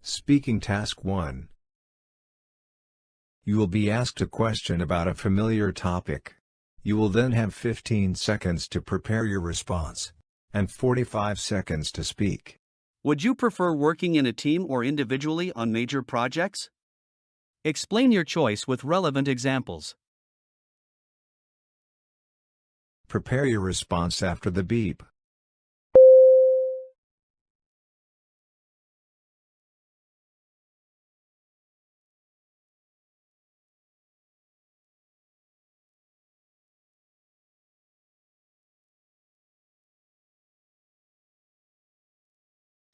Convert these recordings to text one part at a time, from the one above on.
Speaking Task 1. You will be asked a question about a familiar topic. You will then have 15 seconds to prepare your response, and 45 seconds to speak. Would you prefer working in a team or individually on major projects? Explain your choice with relevant examples. Prepare your response after the beep.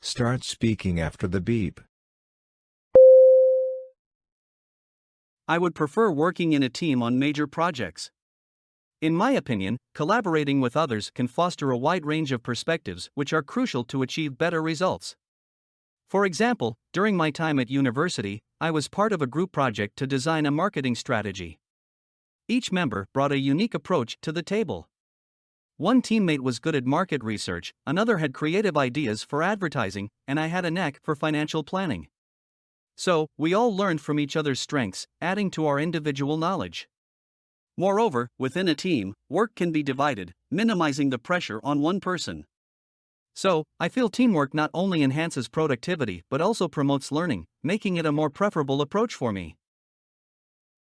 Start speaking after the beep. I would prefer working in a team on major projects. In my opinion, collaborating with others can foster a wide range of perspectives which are crucial to achieve better results. For example, during my time at university, I was part of a group project to design a marketing strategy. Each member brought a unique approach to the table. One teammate was good at market research, another had creative ideas for advertising, and I had a knack for financial planning. So, we all learned from each other's strengths, adding to our individual knowledge. Moreover, within a team, work can be divided, minimizing the pressure on one person. So, I feel teamwork not only enhances productivity but also promotes learning, making it a more preferable approach for me.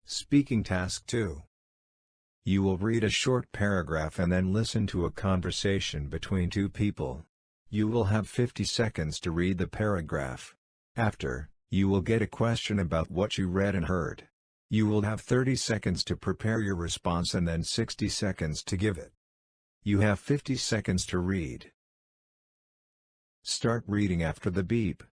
Speaking Task 2. You will read a short paragraph and then listen to a conversation between two people. You will have 50 seconds to read the paragraph. After, you will get a question about what you read and heard. You will have 30 seconds to prepare your response and then 60 seconds to give it. You have 50 seconds to read. Start reading after the beep.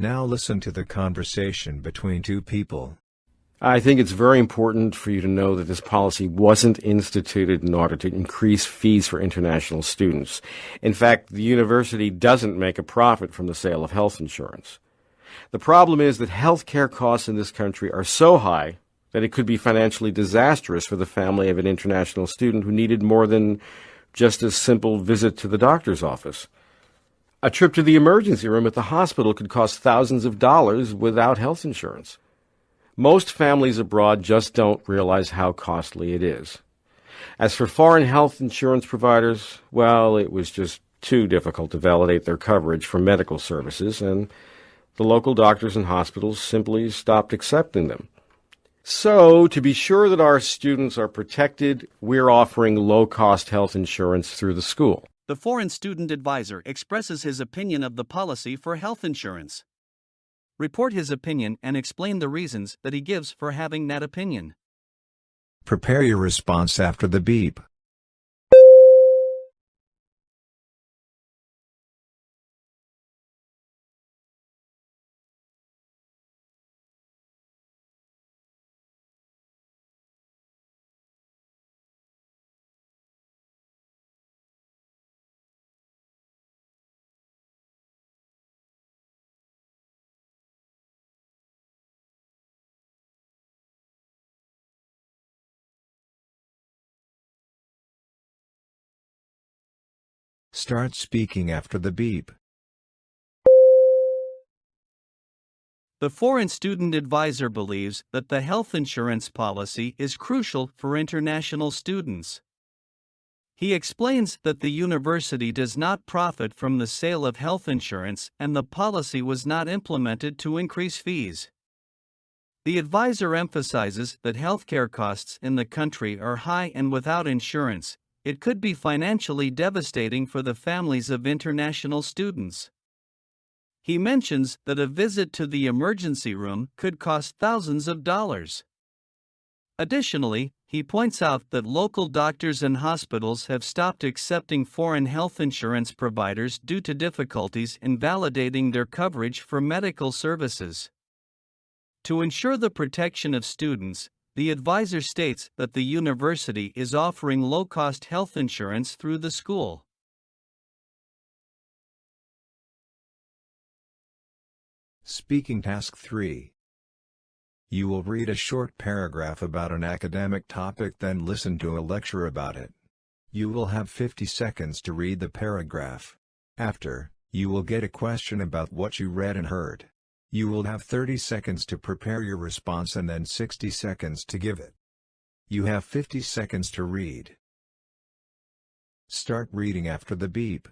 Now listen to the conversation between two people. I think it's very important for you to know that this policy wasn't instituted in order to increase fees for international students. In fact, the university doesn't make a profit from the sale of health insurance. The problem is that health care costs in this country are so high that it could be financially disastrous for the family of an international student who needed more than just a simple visit to the doctor's office. A trip to the emergency room at the hospital could cost thousands of dollars without health insurance. Most families abroad just don't realize how costly it is. As for foreign health insurance providers, well, it was just too difficult to validate their coverage for medical services, and the local doctors and hospitals simply stopped accepting them. So, to be sure that our students are protected, we're offering low-cost health insurance through the school. The foreign student advisor expresses his opinion of the policy for health insurance. Report his opinion and explain the reasons that he gives for having that opinion. Prepare your response after the beep. Start speaking after the beep. The foreign student advisor believes that the health insurance policy is crucial for international students. He explains that the university does not profit from the sale of health insurance and the policy was not implemented to increase fees. The advisor emphasizes that healthcare costs in the country are high and without insurance, it could be financially devastating for the families of international students. He mentions that a visit to the emergency room could cost thousands of dollars. Additionally, he points out that local doctors and hospitals have stopped accepting foreign health insurance providers due to difficulties in validating their coverage for medical services. To ensure the protection of students, the advisor states that the university is offering low-cost health insurance through the school. Speaking Task 3. You will read a short paragraph about an academic topic, then listen to a lecture about it. You will have 50 seconds to read the paragraph. After, you will get a question about what you read and heard. You will have 30 seconds to prepare your response and then 60 seconds to give it. You have 50 seconds to read. Start reading after the beep.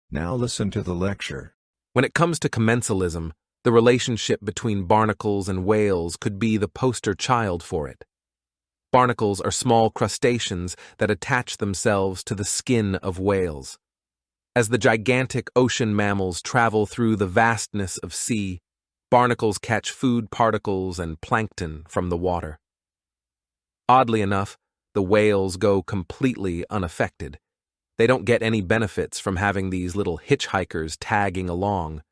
Now listen to the lecture. When it comes to commensalism, the relationship between barnacles and whales could be the poster child for it. Barnacles are small crustaceans that attach themselves to the skin of whales. As the gigantic ocean mammals travel through the vastness of sea, barnacles catch food particles and plankton from the water. Oddly enough, the whales go completely unaffected. They don't get any benefits from having these little hitchhikers tagging along,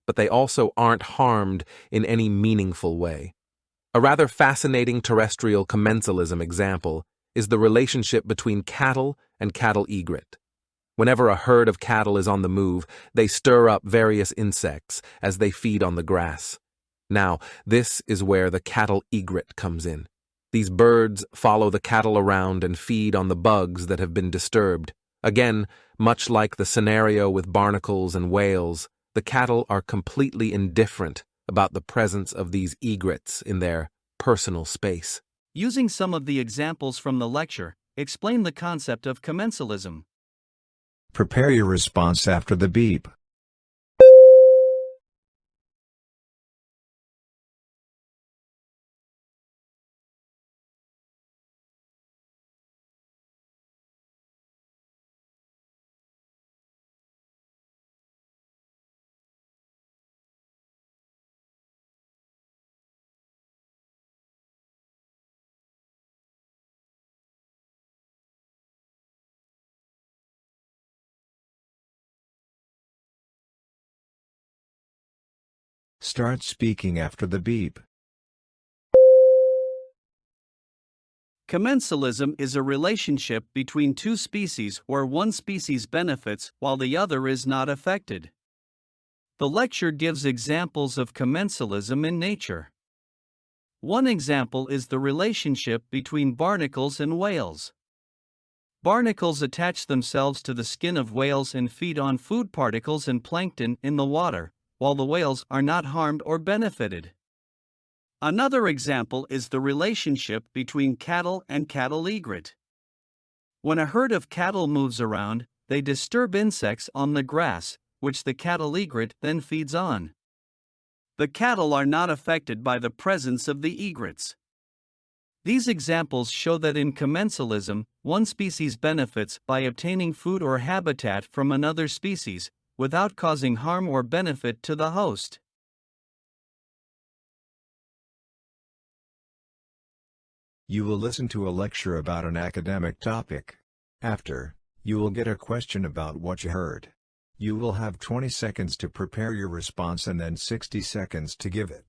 but they also aren't harmed in any meaningful way. A rather fascinating terrestrial commensalism example is the relationship between cattle and cattle egret. Whenever a herd of cattle is on the move, they stir up various insects as they feed on the grass. Now, this is where the cattle egret comes in. These birds follow the cattle around and feed on the bugs that have been disturbed. Again, much like the scenario with barnacles and whales, the cattle are completely indifferent about the presence of these egrets in their personal space. Using some of the examples from the lecture, explain the concept of commensalism. Prepare your response after the beep. Start speaking after the beep. Commensalism is a relationship between two species where one species benefits while the other is not affected. The lecture gives examples of commensalism in nature. One example is the relationship between barnacles and whales. Barnacles attach themselves to the skin of whales and feed on food particles and plankton in the water, while the whales are not harmed or benefited. Another example is the relationship between cattle and cattle egret. When a herd of cattle moves around, they disturb insects on the grass, which the cattle egret then feeds on. The cattle are not affected by the presence of the egrets. These examples show that in commensalism, one species benefits by obtaining food or habitat from another species, without causing harm or benefit to the host. You will listen to a lecture about an academic topic. After, you will get a question about what you heard. You will have 20 seconds to prepare your response and then 60 seconds to give it.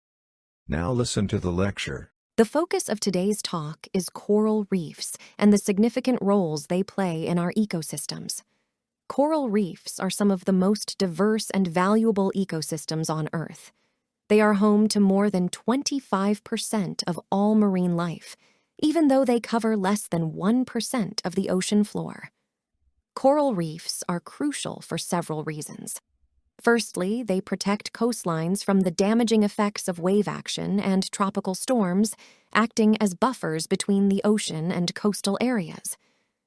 Now listen to the lecture. The focus of today's talk is coral reefs and the significant roles they play in our ecosystems. Coral reefs are some of the most diverse and valuable ecosystems on Earth. They are home to more than 25% of all marine life, even though they cover less than 1% of the ocean floor. Coral reefs are crucial for several reasons. Firstly, they protect coastlines from the damaging effects of wave action and tropical storms, acting as buffers between the ocean and coastal areas.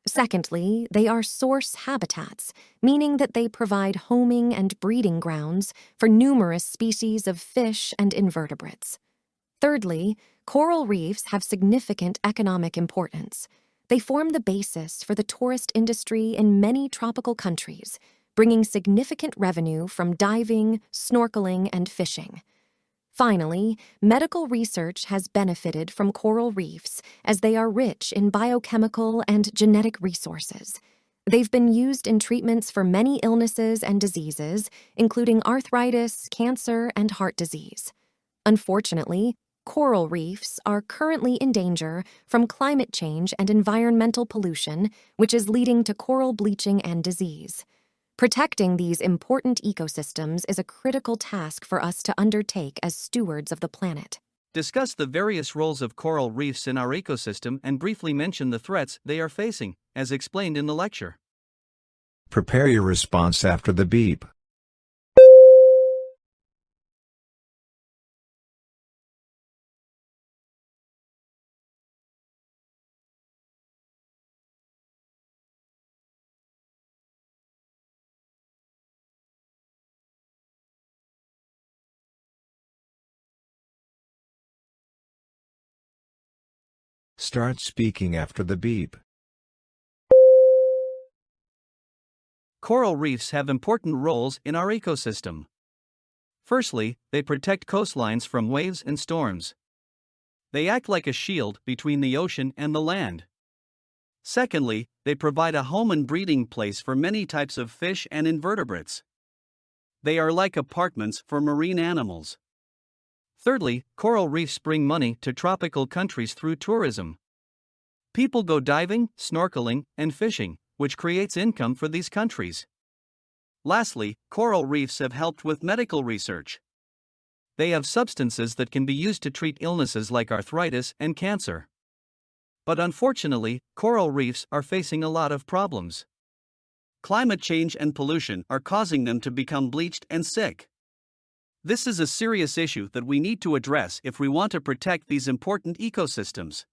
Secondly, they are source habitats, meaning that they provide homing and breeding grounds for numerous species of fish and invertebrates. Thirdly, coral reefs have significant economic importance. They form the basis for the tourist industry in many tropical countries, bringing significant revenue from diving, snorkeling, and fishing. Finally, medical research has benefited from coral reefs as they are rich in biochemical and genetic resources. They've been used in treatments for many illnesses and diseases, including arthritis, cancer, and heart disease. Unfortunately, coral reefs are currently in danger from climate change and environmental pollution, which is leading to coral bleaching and disease. Protecting these important ecosystems is a critical task for us to undertake as stewards of the planet. Discuss the various roles of coral reefs in our ecosystem and briefly mention the threats they are facing, as explained in the lecture. Prepare your response after the beep. Start speaking after the beep. Coral reefs have important roles in our ecosystem. Firstly, they protect coastlines from waves and storms. They act like a shield between the ocean and the land. Secondly, they provide a home and breeding place for many types of fish and invertebrates. They are like apartments for marine animals. Thirdly, coral reefs bring money to tropical countries through tourism. People go diving, snorkeling, and fishing, which creates income for these countries. Lastly, coral reefs have helped with medical research. They have substances that can be used to treat illnesses like arthritis and cancer. But unfortunately, coral reefs are facing a lot of problems. Climate change and pollution are causing them to become bleached and sick. This is a serious issue that we need to address if we want to protect these important ecosystems.